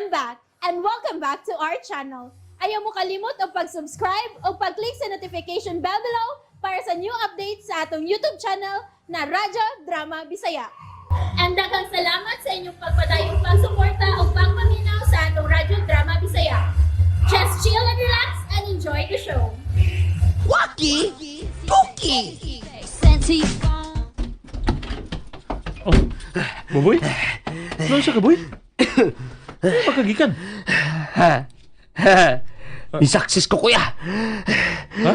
I'm back, and welcome back to our channel. Ayaw mo kalimot o pag-subscribe o pag-click sa notification bell below para sa new updates sa atong YouTube channel na Radyo Drama Bisaya. And daghang salamat sa inyong pagpadayong pagsuporta o pagpaminaw sa atong Radyo Drama Bisaya. Just chill and relax and enjoy the show. Waki! Puki! Oh, Boboy? Ano sa ka, boy? Ano pagkagikan? Ni-success ko, kuya! Ha?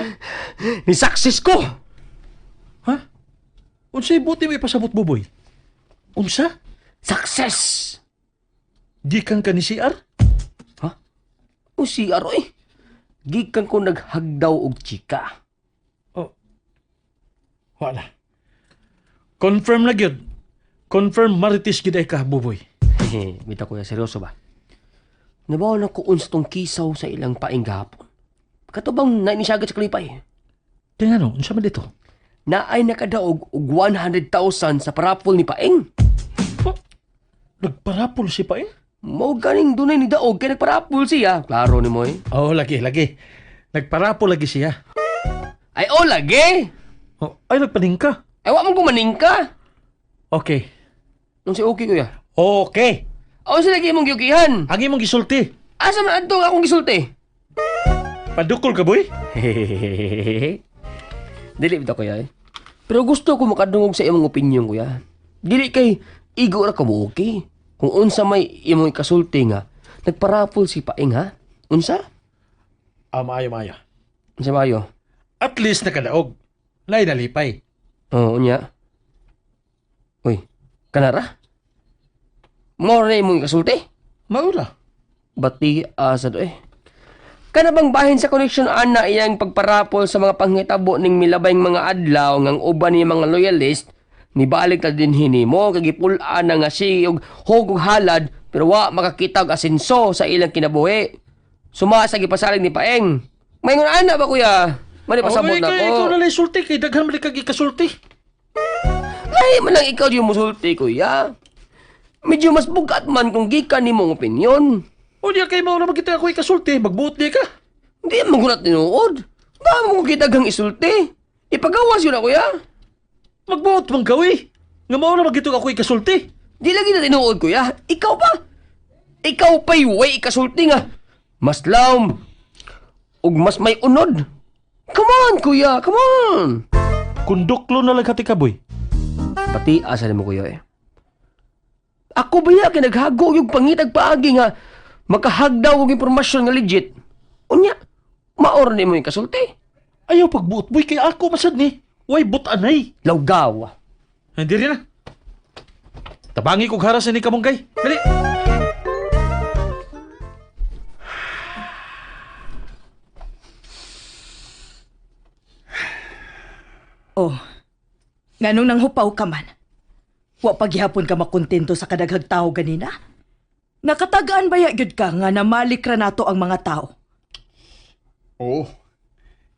Ni-success ko! Ha? Unsa'y buti may pasabot, Boboy? Unsa? Success! Gikan ka ni CR? Ha? O si Aroy? Gikan ko naghagdaw og chika. Oh. Wala. Confirm na gyud. Confirm marites gid ay ka, Boboy. Hehe, bita kuya, seryoso ba? Nabaw na ko uns tong kisaw sa ilang paing gahapon. Katubang nainisagat sa kalipay. Tingnan no, unsa man dito? Naay nakadaog og 100,000 sa parapol ni Paeng. Oh, nagparapol si Paeng? Mao ganing dunay ni daog kay nagparapol siya. Klaro ni mo eh. Oh, lagi. Nagparapol lagi siya. Ay o lagi. Oh, ay nagpaning ka. Ay wa man gumaning ka. Okay. Nung si okay kuya. Okay. Aw sila lagi mong giukihan. Agi mong gisulti. Asa man adto nga akong gisulti? Padukol ka, boy? Dili bitaw kuya eh. Pero gusto ko makadungog sa imong opinion kuya. Dili kay igo ra ka mo okay. Kung unsa may imong ikasulti nga, nagparapol si Paeng ha? Unsa? Maayo. Unsa mayo? At least nakadaog. Lay nalipay. Oo, unya. Uy, kanara? Mo na imong ikasulti? Maura. Bati asad eh. Kana bang bahin sa connection ana iyang pagparapol sa mga panghitabo ning milabayng mga adlaw ngang uban ni mga loyalist ni balik ta din hinimo kay gipul-an na nga si og hugog halad pero wa makakita og asenso sa ilang kinabuhi. Sumasa gipasalig ni Paeng. Mayngon ana ba kuya? Mali pasabot na ko. Ikaw na sulti kay daghan man kag ikasulti. Ay, man lang ikaw yung musulti kuya. Medyo mas bugat man kung gikan nimong opinyon. O diya kay mao na magkita ako ikasulti, magbuot di ka. Hindi man gulat tinuod. Dami mo kita gang isulti. Ipagawas yun na kuya. Magbuot mang gawi. Nga mao na magkita ako ikasulti. Di lagi na tinuod kuya. Ikaw pa. Ikaw pa'y way ikasulti nga. Mas laom. Ug mas may unod. Come on kuya, come on. Kunduklo na lang hati ka, boy. Pati asa mo kuya eh. Ako ba ya kinaghago yung pangitag paagi nga makahagdaw og impormasyon nga legit. Unya, maor ni mo yung kasulti. Ayaw pagbuot, boy, kay ako masad ni. Way butanay. Lawgaw. Hindi rin na. Tabangi kong haras ni kamunggay. Dali. Oh, nganong nang hupaw ka man? Wa paghihapon ka makontento sa kadaghag tao ganina? Nakatagaan ba gyud ka nga namalik ra nato ang mga tao? Oo.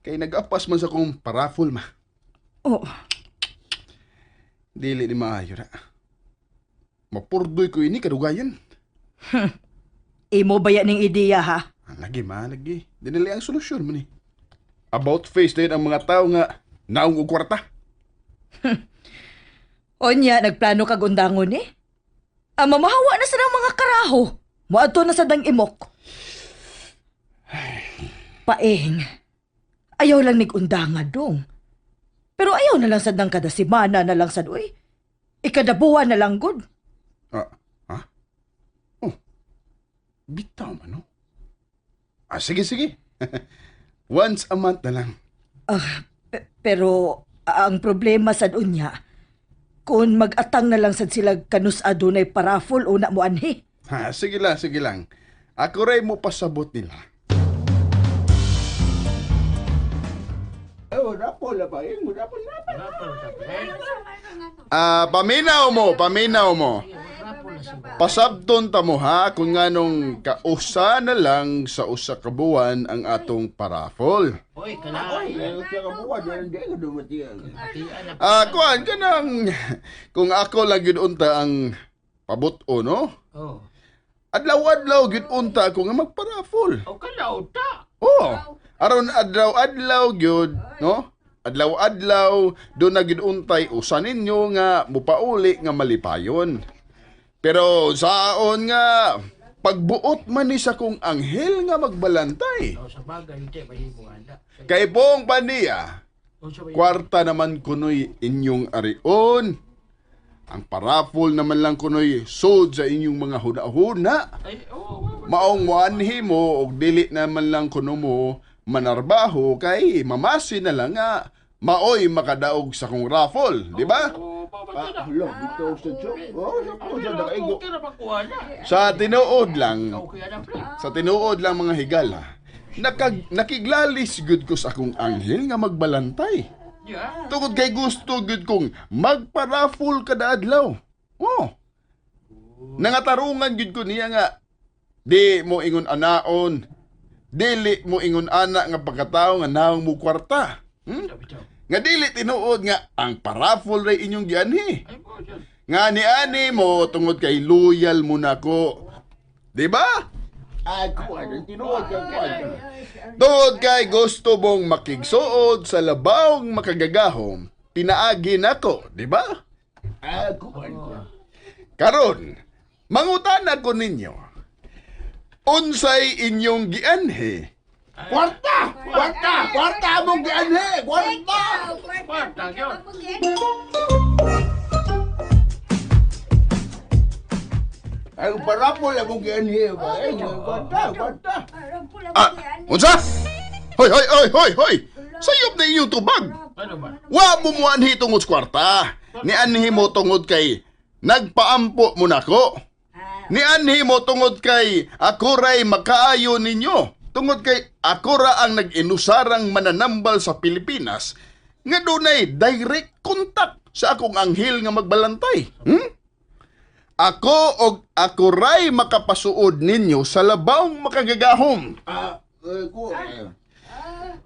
Kay nag-apas man sa kong parafol ma. Oh, Dili ni maayo na. Mapurdoy ko ini kadugayan. imo ba yan ning ideya ha? Lagi ma, lagi. Dinili ang solusyon man ni. About face din ang mga tao nga naong og kwarta. Onya, nagplano ka gundangon eh? Mamahawa na sa mga karaho. Moadto na sa dang imok. Paeng, ayaw lang nigundanga dong. Pero ayaw na lang sa dang kada simana na lang sa uy. Ikadabuan na lang good. Ha? Oh. Bitaw man no? Sige. Once a month na lang. Pero ang problema sa unya, kung mag-atang na lang sad sila kanus adunay parafol una mo anhi. Sige lang. Ako ray mo pasabot nila. Paminaw mo. Pasabton ta mo ha kung nganong kausa na lang sa usa ka buwan ang atong parafol. Kuan kanang kung ako lang yun unta ang pabuto no? Adlaw-adlaw gyud unta ako nga magparafol. O kalaw ta. Oh, aron adlaw-adlaw gyud, no? Adlaw-adlaw do na gyud untay usa ninyo nga mupauli nga malipayon. Pero saon nga pagbuot man ni sa kong anghel nga magbalantay. O sa bagay, hindi, mahimo anda. Kay pong paniya, O sa kwarta naman kunoy inyong arion. Ang parafol naman lang kunoy sod sa inyong mga huna-huna. Ay, oo. Maong wanhi mo og dili naman lang kuno mo manarbaho kay mamasi na lang nga maoy makadaog sa kong raffle, di ba? Oo, babasa na. Lo, dito sa chok. Oh, sa daigo. Okay na makuha na. Sa tinuod lang, Okay na, pre. sa tinuod lang mga higala, nakiglalis gud ko sa akong anghel nga magbalantay. Yeah. Tungod kay gusto gud kong magparafol kada adlaw. Oh. Nangatarungan gud ko niya nga di mo ingon anaon, dili mo ingon ana nga pagkatao nga naong mo kwarta. Bitaw. Nga dili tinuod nga ang parafol ray inyong gianhi. Ay, mo dyan. Nga ni-ani mo tungod kay loyal mo nako. Di ba? Ako ay tinuod kay tungod kay gusto mong makigsuod sa labawng makagagahom, pinaagi nako, di ba? Ako karon, mangutana ko ninyo. Unsay inyong gianhi? Kwarta! Kwarta! Kwarta mong gianhi! Kwarta! Kwarta, yun. Ay, parapol mong gianhi. Kwarta! Kwarta! Ah, unsa? Hoy, hoy, hoy, hoy, hoy! Sayop na inyong tubag! Ano ba? Wa mo mo anhi tungod sa kwarta. Ni anhi mo tungod kay nagpaampo mo nako. Ni anhi mo tungod kay ako ray makaayo ninyo. Tungod kay ako ra ang nag-inusarang mananambal sa Pilipinas nga dunay direct contact sa akong anghel nga magbalantay. Ako og ako ray makapasuod ninyo sa labawng makagagahom.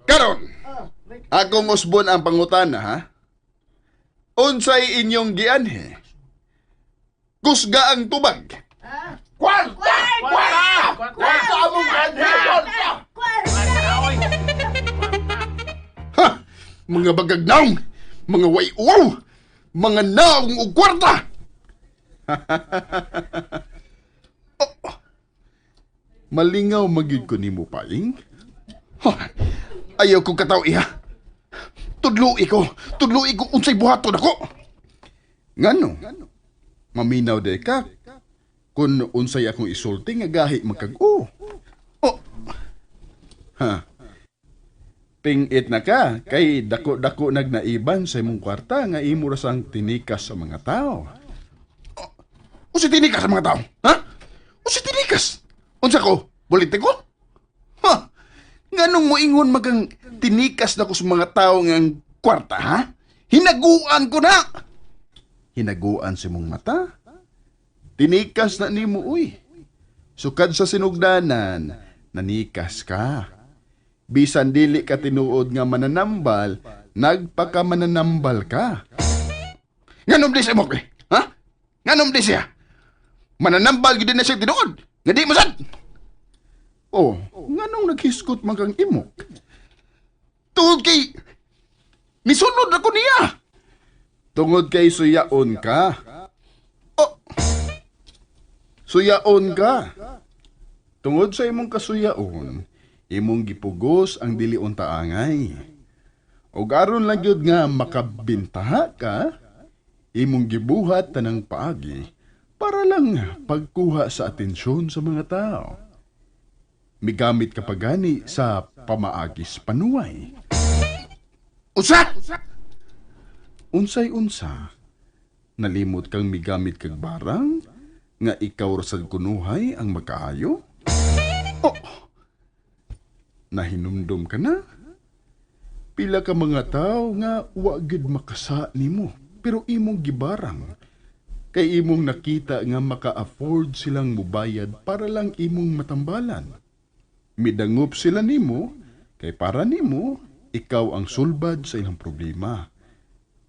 Karon, akong usbon ang pangutana ha. Unsay inyong gianhi? Kusga ang tubag. Kwarta! Kwarta! Kwarta among gianhi! Kwarta! Ha! Mga bagagnaong! Mga way-uwaw! Mga naong ug kwarta! Oh, malingaw magid ko nimo paing. Ayaw ko kataw iha. Tudloi ko unsay buhaton ako. Ngano? Maminaw de ka kun unsay akong isulti nga gahi magkag-o. Oh. Ha. Pingit na ka kay dako-dako nagnaiban sa imong kwarta nga imo ra sang tinikas sa mga tao. Unsa tinikas sa mga tao? Ha? Unsa tinikas? Unsa ko? Politiko? Ha? Nganong mo ingon magang tinikas na ko sa mga tao ng kwarta, ha? Hinaguan ko na! Hinaguan sa mong mata? Tinikas na nimo, uy. Sukad sa sinugdanan, nanikas ka. Bisan dili ka tinuod nga mananambal, nagpaka mananambal ka. Nganom di siya mo, ha? Nganom di siya? Mananambal gid na siya tinuod. Nga di mo sad. Oh, nganong naghiskot man kang imok? Tungod kay nisunod ako niya. Tungod kay suyaon ka. Oh. Suyaon ka. Tungod sa imong kasuyaon, imong gipugos ang dili unta angay. Og aron lang gyud nga makabintaha ka, imong gibuhat tanang paagi para lang pagkuha sa atensyon sa mga tao. Migamit ka pagani sa pamaagis panuway. Unsa? Unsay-unsa? Nalimot kang migamit kag barang nga ikaw ra sad kunuhay ang makaayo? Oh. Nahinumdum ka na? Pila ka mga tao nga wa gid makasa nimo pero imong gibarang kay imong nakita nga maka-afford silang mubayad para lang imong matambalan. Midangop sila nimo kay para nimo ikaw ang sulbad sa ilang problema.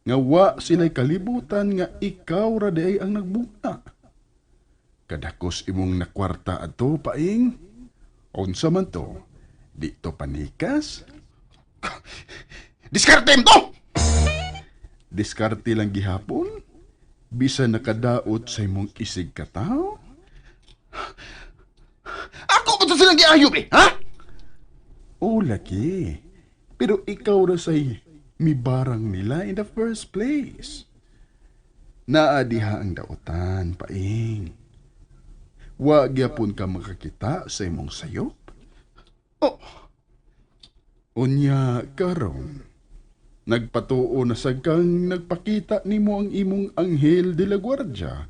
Nga wa sila'y kalibutan nga ikaw ra day ang nagbuna. Kadakos imong nakwarta ato, paing. Unsa man to? Di to panikas? Diskarte mo to! Diskarte lang gihapon? Bisa nakadaot sa imong isig ka tao? Ako ba ito silang giayop eh, ha? Oo, laki. Pero ikaw na say mibarang nila in the first place. Naadiha ang daotan, paing. Wa gyapon ka makakita sa imong sayop. Oh. Unya karon. Nagpatuo na sa kang nagpakita nimo ang imong anghel de la guardia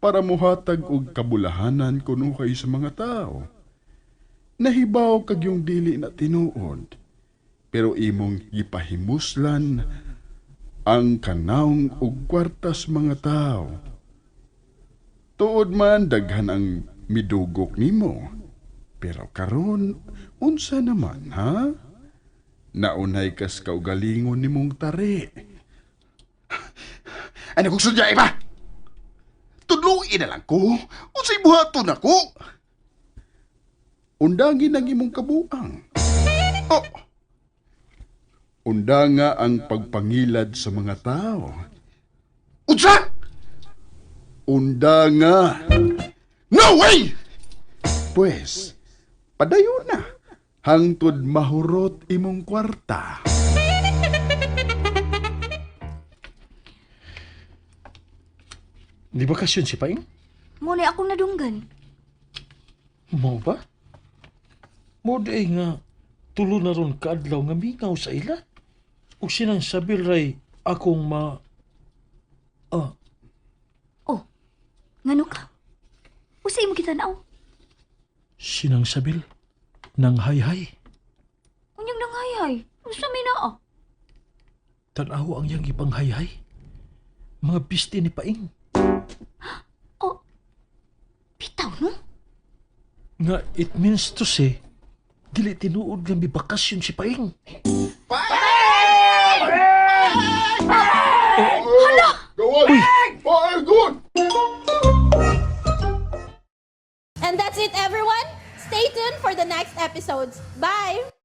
para mohatag og kabulahanan kuno kay sa mga tao. Nahibaw kag yung dili na tinuod. Pero imong gipahimuslan ang kanawng ug kwartas mga tao. Tuod man daghan ang midugok nimo. Pero karon unsa naman, ha? Naunay kas kaugalingon nimong tari. Ano kong sudyay ba? Tudluin na lang ko. Unsay buhaton ako? Undangin ang imong kabuang. Oh! Undanga ang pagpangilad sa mga tao. Unsa? Undanga. No way! Pues, padayon na. Hangtod mahurot imong kwarta. Di bakasyon si Paing? Muna akong nadunggan. Mo ba? Mo day nga tulo na ron kaadlaw nga mingaw sa ila. O sinang sabil ray akong Oh, ngano ka? Usay mo kita naaw. sinang sabil nang hayhay. Unyang nangayay. Usa may naa. Tanaw ang yang ipang hayhay. Mga piste ni Paing. Oh, bitaw no? Nga it means to say, dili tinuod nga may bakasyon si Paing. Gawal! Paing! Gawal! And that's it, everyone. Stay tuned for the next episodes. Bye!